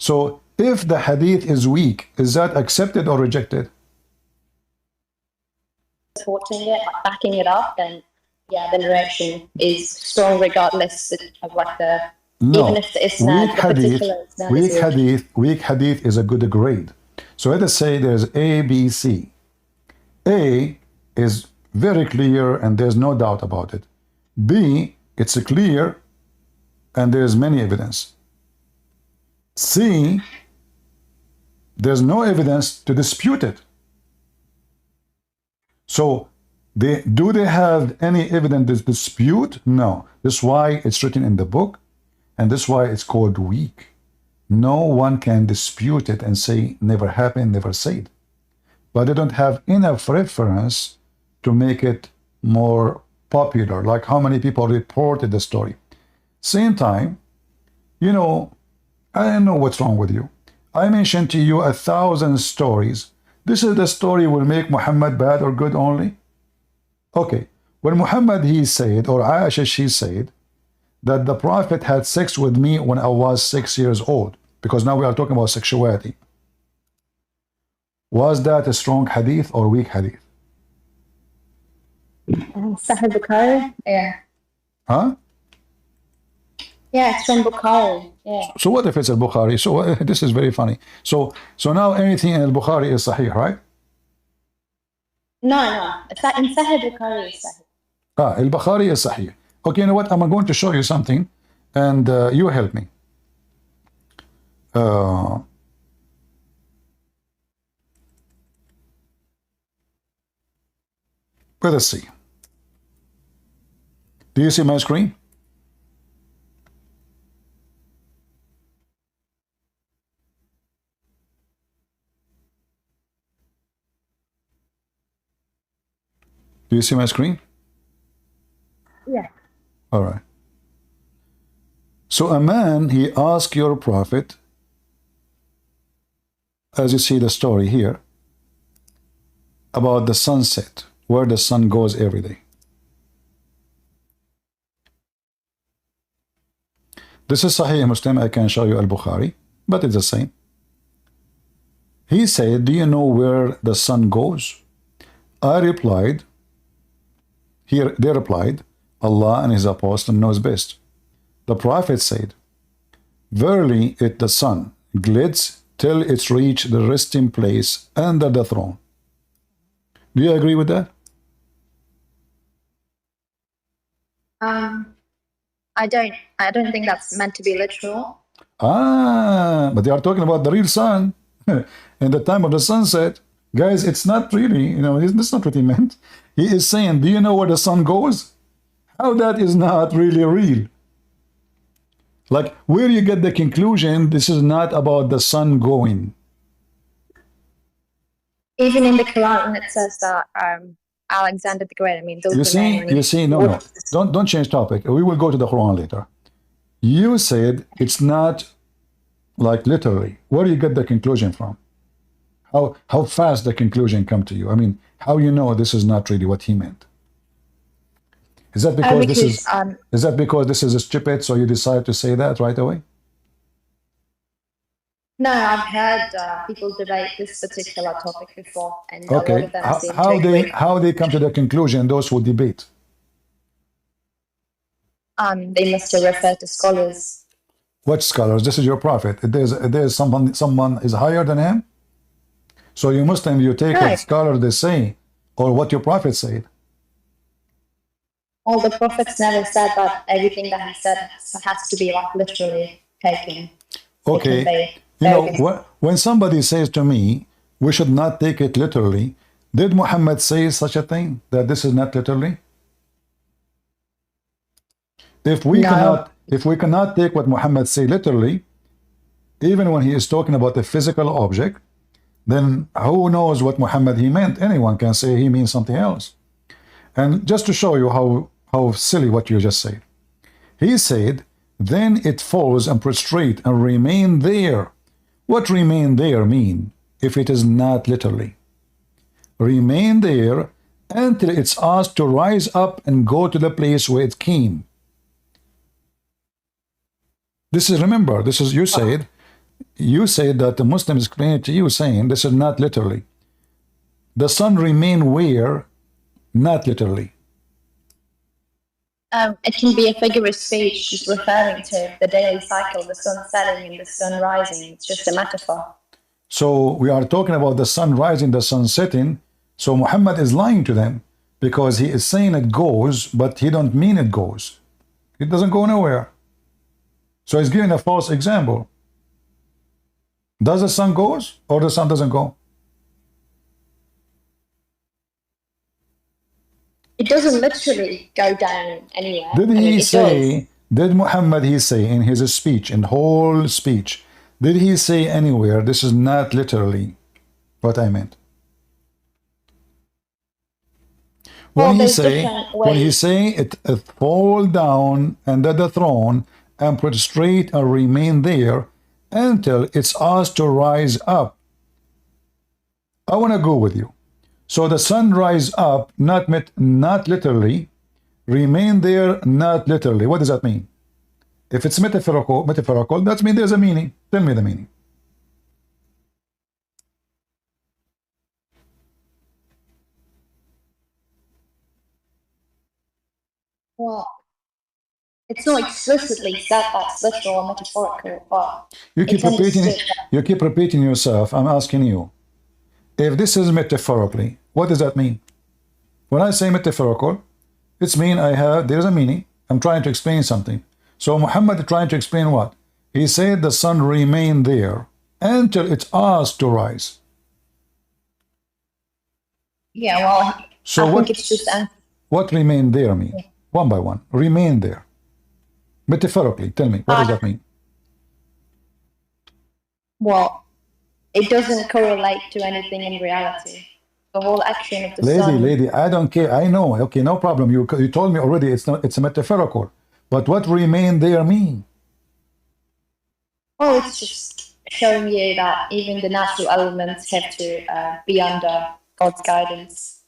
So if the hadith is weak, is that accepted or rejected? Supporting it, like backing it up, then yeah, the narration is strong regardless of like the No. even if the isnad, the particular isnad is Weak hadith is a good grade. So let us say there's A, B, C. A is very clear and there's no doubt about it. B, it's clear and there's many evidence. C, there's no evidence to dispute it. So do they have any evidence to dispute? No. This is why it's written in the book, and this is why it's called weak. No one can dispute it and say never happened, never said. But they don't have enough reference to make it more popular, like how many people reported the story. Same time, you know, I don't know what's wrong with you. I mentioned to you 1,000 stories. This is the story will make Muhammad bad or good only? Okay, when Muhammad he said, or Aisha she said, that the Prophet had sex with me when I was 6 years old, because now we are talking about sexuality. Was that a strong hadith or weak hadith? Sahih Bukhari, yeah. Huh? Yeah, it's from Bukhari, yeah. So what if it's al-Bukhari? So this is very funny. So now anything in al-Bukhari is sahih, right? No. In Sahih Bukhari is sahih. Al-Bukhari is sahih. Okay, you know what? I'm going to show you something, and you help me. Let us see. Do you see my screen? Do you see my screen? Yeah. All right. So a man, he asked your prophet, as you see the story here, about the sunset, where the sun goes every day. This is Sahih Muslim. I can show you Al-Bukhari, but it's the same. He said, do you know where the sun goes? I replied, they replied, Allah and His Apostle knows best. The Prophet said, verily it the sun glides till it's reached the resting place under the throne. Do you agree with that? I don't think that's meant to be literal. But they are talking about the real sun in the time of the sunset. Guys, it's not really, you know, it's not what he meant. He is saying, do you know where the sun goes? How that is not really real. Like, where you get the conclusion, this is not about the sun going. Even in the Quran, it says that Alexander the Great, I mean, you see, no, don't change topic. We will go to the Quran later. You said it's not like literally. Where do you get the conclusion from? How fast the conclusion come to you? I mean, how you know this is not really what he meant? Is that because this is stupid, so you decide to say that right away? No, I've heard people debate this particular topic before, and okay. A lot of them how they come to the conclusion? Those who debate. They must have referred to scholars. What scholars? This is your prophet. There's someone is higher than him. So you Muslim, you take what scholar they say, or what your prophet said. All the prophets never said that everything that he said has to be like literally taken. Okay. You know, when somebody says to me, we should not take it literally, did Muhammad say such a thing, that this is not literally? If we cannot take what Muhammad say literally, even when he is talking about a physical object, then who knows what Muhammad he meant? Anyone can say he means something else. And just to show you how silly what you just said, he said, then it falls and prostrate and remain there. What remain there mean if it is not literally? Remain there until it's asked to rise up and go to the place where it came. This is, remember, this is, you said, you say that the Muslims explain it to you saying this is not literally. The sun remain where? Not literally. It can be a figure of speech just referring to the daily cycle, the sun setting and the sun rising. It's just a metaphor. So we are talking about the sun rising, the sun setting. So Muhammad is lying to them because he is saying it goes, but he don't mean it goes. It doesn't go nowhere. So he's giving a false example. Does the sun goes or the sun doesn't go? It doesn't literally go down anywhere. Did I mean, he it say, does. did Muhammad he say in his speech, in whole speech, did he say anywhere, this is not literally what I meant? Well, When he there's say, different when he ways. say it fall down under the throne and prostrate and remain there until it's asked to rise up. I want to go with you. So the sun rise up, not literally, remain there, not literally. What does that mean? If it's metaphorical, that means there's a meaning. Tell me the meaning. Well, it's not explicitly said that's literal or metaphorical, but You it's keep repeating understood. you keep repeating yourself. I'm asking you. If this is metaphorically, what does that mean? When I say metaphorical, it's mean there's a meaning. I'm trying to explain something. So Muhammad is trying to explain what? He said the sun remained there until it's asked to rise. Yeah, well, So I what think it's just what remain there mean? One by one. Remain there. Metaphorically, tell me, what does that mean? well, it doesn't correlate to anything in reality. The whole action of the sun. Lady, I don't care. I know. Okay, no problem. You told me already it's a metaphorical. But what remain there mean? Well, it's just showing you that even the natural elements have to be under God's guidance.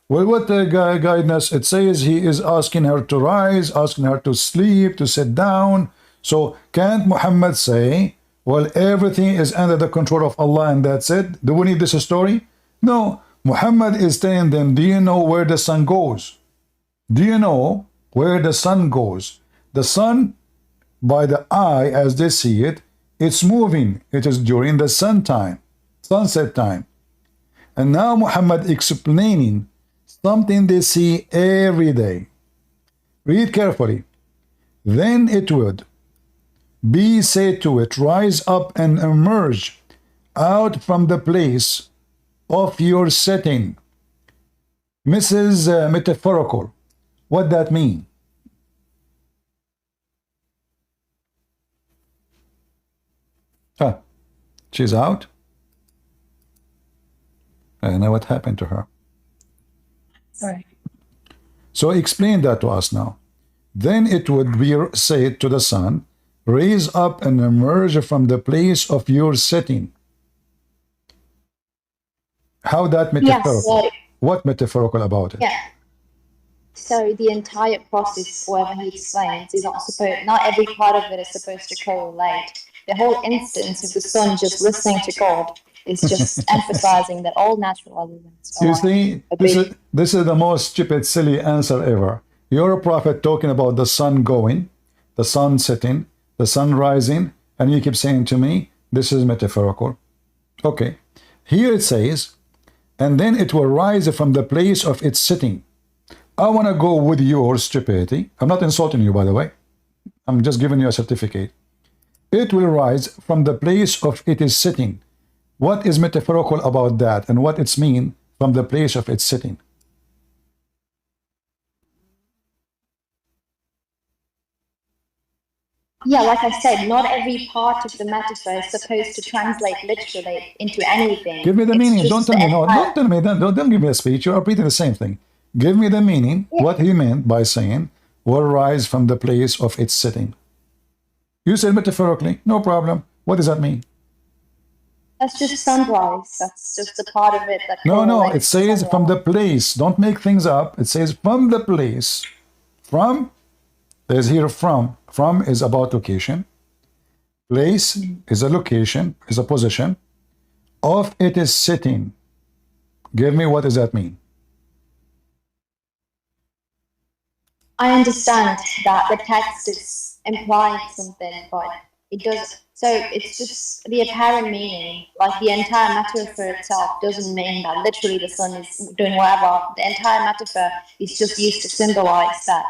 Well, what guidance? It says he is asking her to rise, asking her to sleep, to sit down. So can't Muhammad say, well, everything is under the control of Allah and that's it? Do we need this story? No. Muhammad is telling them, do you know where the sun goes? Do you know where the sun goes? The sun, by the eye as they see it, it's moving. It is during the sunset time. And now Muhammad explaining something they see every day. Read carefully. Then it would be said to it, rise up and emerge out from the place of your setting. Mrs. Metaphorical. What that mean? She's out. I don't know what happened to her. Sorry. So explain that to us now. Then it would be said to the sun, raise up and emerge from the place of your setting. How that metaphorical? Yes, What metaphorical about it? yeah. So the entire process, whatever he explains, is not every part of it is supposed to correlate. The whole instance of the sun just listening to God is just emphasizing that all natural elements You are see, obeying. this is the most stupid, silly answer ever. You're a prophet talking about the sun going, the sun setting, the sun rising, and you keep saying to me, this is metaphorical. Okay. Here it says, and then it will rise from the place of its sitting. I want to go with your stupidity. I'm not insulting you, by the way. I'm just giving you a certificate. It will rise from the place of it is sitting. What is metaphorical about that and what it's mean from the place of its sitting? Yeah, like I said, not every part of the metaphor is supposed to translate literally into anything. Give me the It's meaning. just Don't tell the me. No, entire- don't tell me. Don't give me a speech. You're repeating the same thing. Give me the meaning. What he meant by saying will rise from the place of its sitting. You said metaphorically. No problem. What does that mean? That's just sunrise. That's just a part of it that. No, it correlates to says sunrise. from the place. Don't make things up. It says from the place. From, there's here from. From is about location. Place is a location, is a position. Of it is sitting. Give me, what does that mean? I understand that the text is implying something, but it does. So it's just the apparent meaning, like the entire metaphor itself doesn't mean that literally the sun is doing whatever. The entire metaphor is just used to symbolize that.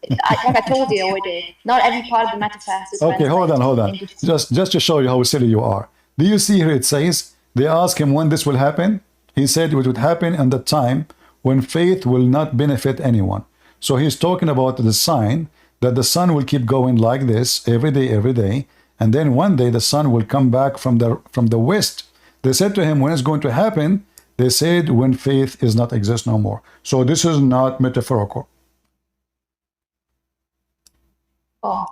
Like I told you already, not every part of the metaphor has to Okay, hold on. Just to show you how silly you are. Do you see here it says, they ask him when this will happen? He said it would happen in the time when faith will not benefit anyone. So he's talking about the sign that the sun will keep going like this every day, and then one day the sun will come back from the west. They said to him, when it's going to happen? They said, when faith is not exist no more. So this is not metaphorical. Oh.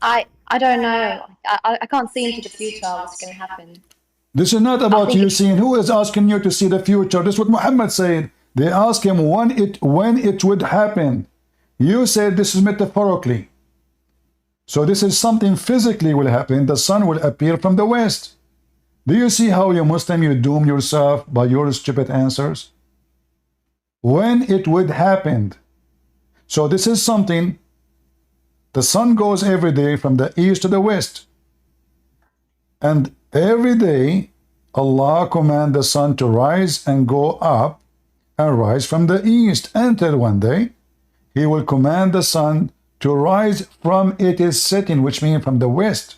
I don't know. I can't see into the future what's going to happen. This is not about you seeing. Who is asking you to see the future? This is what Muhammad said. They asked him when it would happen. You said this is metaphorically. So this is something physically will happen. The sun will appear from the west. Do you see how you Muslim, you doom yourself by your stupid answers? When it would happen. So this is something. The sun goes every day from the east to the west. And every day, Allah commands the sun to rise and go up and rise from the east, until one day he will command the sun to rise from its setting, which means from the west.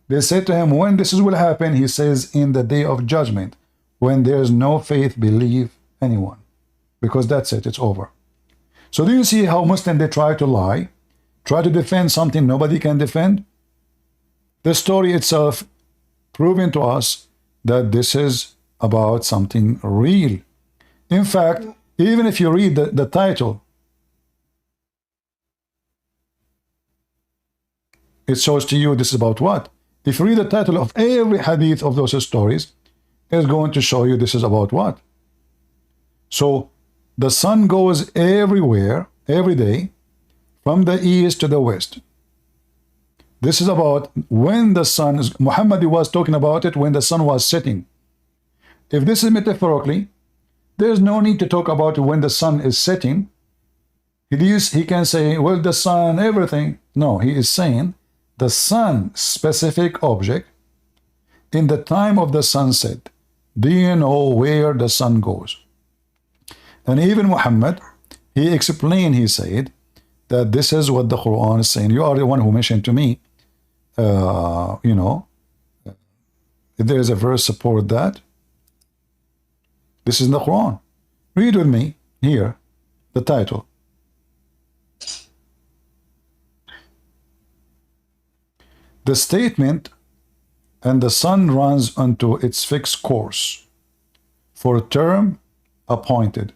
They said to him, when this will happen? He says, in the day of judgment, when there is no faith, believe anyone, because that's it, it's over. So do you see how Muslims, they try to lie, try to defend something nobody can defend? The story itself proving to us that this is about something real. In fact, even if you read the title, it shows to you this is about what? If you read the title of every hadith of those stories, it's going to show you this is about what? So the sun goes everywhere, every day, from the east to the west. This is about when the sun is, Muhammad was talking about it when the sun was setting. If this is metaphorically, there's no need to talk about when the sun is setting. He can say, well, the sun, everything. No, he is saying the sun, specific object, in the time of the sunset. Do you know where the sun goes? And even Muhammad, he explained, he said, that this is what the Quran is saying. You are the one who mentioned to me, you know, if there is a verse support that. This is in the Quran. Read with me here, the title. The statement, and the sun runs onto its fixed course for a term appointed.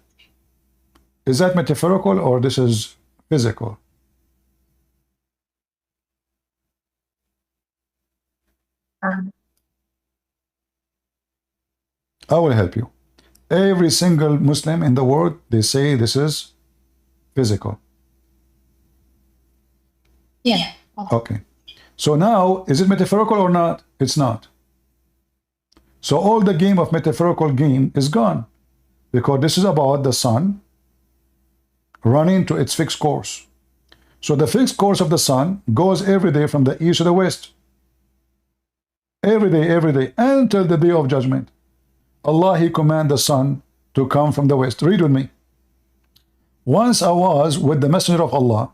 Is that metaphorical or this is physical? I will help you. Every single Muslim in the world, they say this is physical. Yeah. Okay. So now, is it metaphorical or not? It's not. So all the game of metaphorical game is gone, because this is about the sun running to its fixed course. So the fixed course of the sun goes every day from the east to the west. Every day, until the day of judgment. Allah, he command the sun to come from the west. Read with me. Once I was with the Messenger of Allah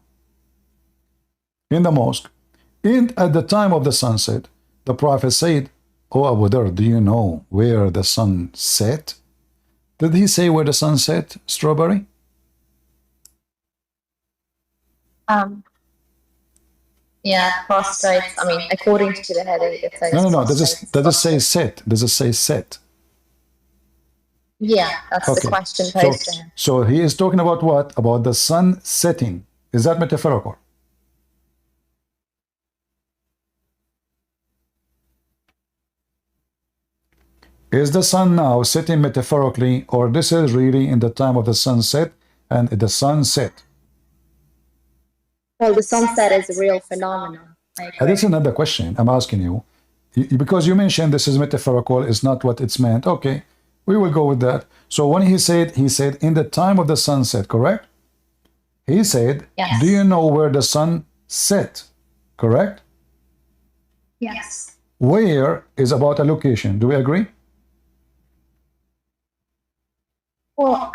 in the mosque, at the time of the sunset, the Prophet said, "Oh Abu Dhar, do you know where the sun set?" Did he say where the sun set, Strawberry? Yeah, prostrate. I mean, according to the heading, it says. No. Does it say set? Does it say set? Yeah, that's Okay. the question posed to him. So he is talking about what? About the sun setting. Is that metaphorical? Is the sun now setting metaphorically, or this is really in the time of the sunset and the sunset? Well, the sunset is a real phenomenon. I agree. This is another question I'm asking you. Because you mentioned this is metaphorical, is not what it's meant. Okay, we will go with that. So when he said in the time of the sunset, correct? He said, Yes. do you know where the sun set? Correct? Yes. Where is about a location. Do we agree? Well,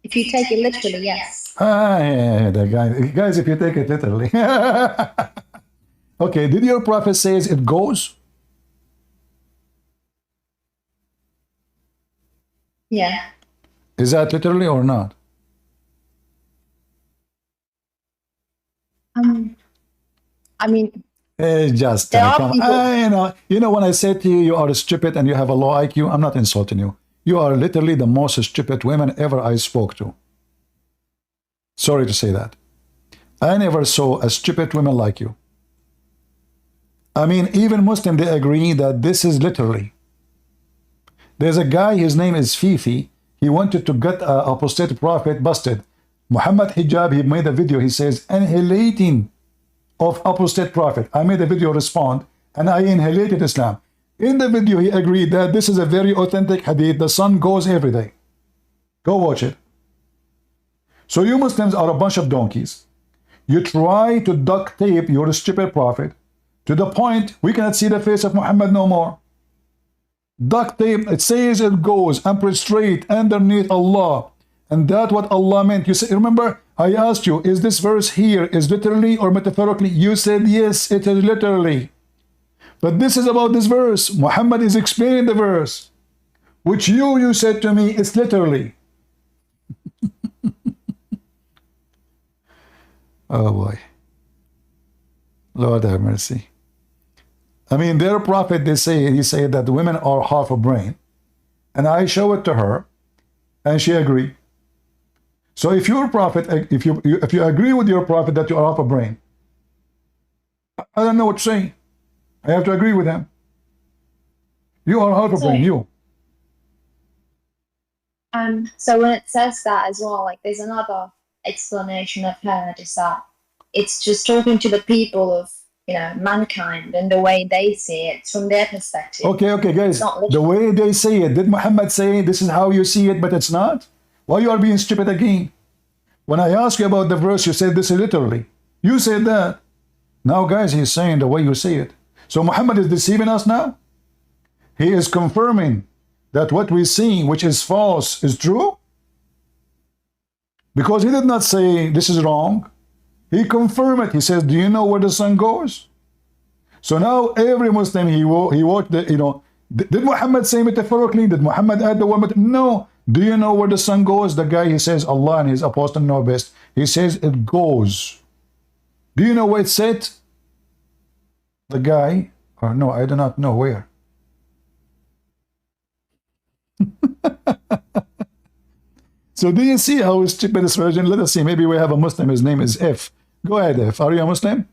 if you take it literally, yes. Yeah, the guys, if you take it literally. Okay, did your prophet says it goes? Yeah. Is that literally or not? I mean, Just There are come. people- You know, when I said to you, you are stupid and you have a low IQ, I'm not insulting you. You are literally the most stupid women ever I spoke to. Sorry to say that. I never saw a stupid woman like you. I mean, even Muslim, they agree that this is literally. There's a guy, his name is Fifi. He wanted to get an apostate prophet busted. Muhammad Hijab, he made a video, he says, annihilating of apostate prophet. I made a video respond, and I annihilated Islam. In the video, he agreed that this is a very authentic hadith. The sun goes every day. Go watch it. So you Muslims are a bunch of donkeys. You try to duct tape your stupid prophet to the point we cannot see the face of Muhammad no more. Duct tape, it says it goes and prostrate underneath Allah. And that's what Allah meant. You say, remember, I asked you, is this verse here is literally or metaphorically? You said, yes, it is literally. But this is about this verse. Muhammad is explaining the verse, which you said to me, it's literally. Oh boy. Lord have mercy. I mean, their prophet, he said that women are half a brain. And I show it to her, and she agreed. So if your prophet, if you agree with your prophet that you are half a brain, I don't know what to say. I have to agree with him. You are half a brain, you. So when it says that as well, like there's another explanation I've heard is that it's just talking to the people of, you know, mankind and the way they see it from their perspective. Okay, guys. It's not The literal. way they say it, did Muhammad say this is how you see it, but it's not? Why you are being stupid again? When I asked you about the verse, you said this is literally. You said that. Now, guys, he's saying the way you see it. So Muhammad is deceiving us now? He is confirming that what we see, which is false, is true? Because he did not say this is wrong. He confirmed it. He says, do you know where the sun goes? So now every Muslim, he watched the, you know, did Muhammad say metaphorically? Did Muhammad add the word? No. Do you know where the sun goes? The guy, he says, Allah and his apostle know best. He says it goes. Do you know where it's set? The guy, or no, I do not know where. So do you see how stupid this version? Let us see. Maybe we have a Muslim. His name is F. Go ahead, F. Are you a Muslim?